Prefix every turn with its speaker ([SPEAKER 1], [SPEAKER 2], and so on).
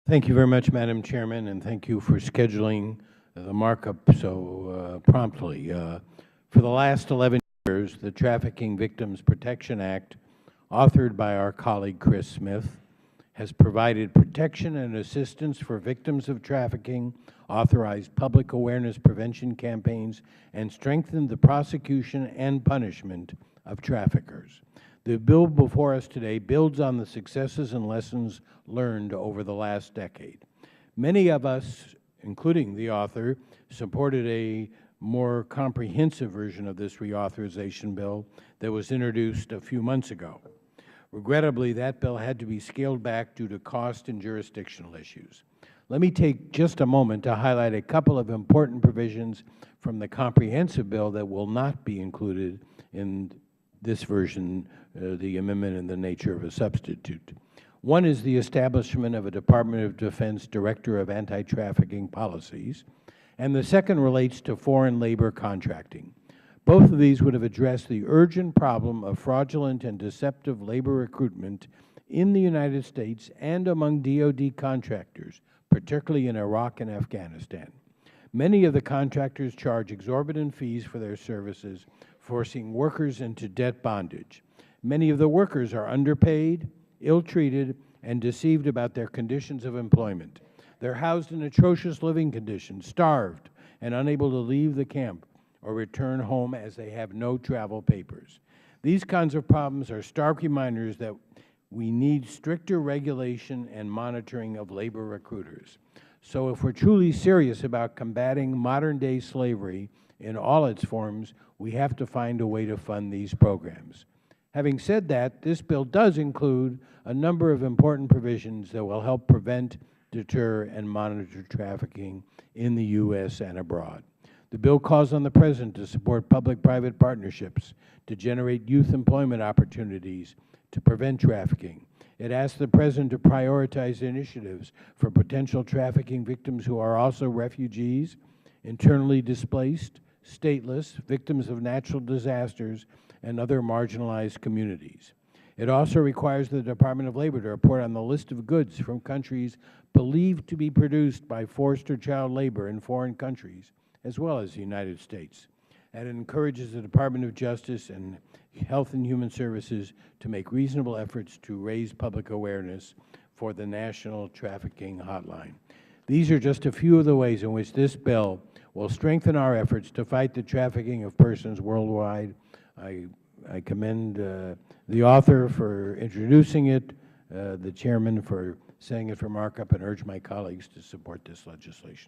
[SPEAKER 1] Thank you very much, Madam Chairman, and thank you for scheduling the markup so promptly. For the last 11 years, the Trafficking Victims Protection Act, authored by our colleague Chris Smith, has provided protection and assistance for victims of trafficking, authorized public awareness prevention campaigns, and strengthened the prosecution and punishment of traffickers. The bill before us today builds on the successes and lessons learned over the last decade. Many of us, including the author, supported a more comprehensive version of this reauthorization bill that was introduced a few months ago. Regrettably, that bill had to be scaled back due to cost and jurisdictional issues. Let me take just a moment to highlight a couple of important provisions from the comprehensive bill that will not be included in this version, the amendment in the nature of a substitute. One is the establishment of a Department of Defense Director of Anti-Trafficking Policies, and the second relates to foreign labor contracting. Both of these would have addressed the urgent problem of fraudulent and deceptive labor recruitment in the United States and among DoD contractors, particularly in Iraq and Afghanistan. Many of the contractors charge exorbitant fees for their services, forcing workers into debt bondage. Many of the workers are underpaid, ill-treated, and deceived about their conditions of employment. They're housed in atrocious living conditions, starved, and unable to leave the camp or return home as they have no travel papers. These kinds of problems are stark reminders that we need stricter regulation and monitoring of labor recruiters. So if we're truly serious about combating modern-day slavery in all its forms, we have to find a way to fund these programs. Having said that, this bill does include a number of important provisions that will help prevent, deter, and monitor trafficking in the U.S. and abroad. The bill calls on the President to support public-private partnerships to generate youth employment opportunities to prevent trafficking. It asks the President to prioritize initiatives for potential trafficking victims who are also refugees, internally displaced, stateless, victims of natural disasters, and other marginalized communities. It also requires the Department of Labor to report on the list of goods from countries believed to be produced by forced or child labor in foreign countries, as well as the United States. And it encourages the Department of Justice and Health and Human Services to make reasonable efforts to raise public awareness for the National Trafficking Hotline. These are just a few of the ways in which this bill will strengthen our efforts to fight the trafficking of persons worldwide. I commend the author for introducing it, the chairman for setting it for markup, and urge my colleagues to support this legislation.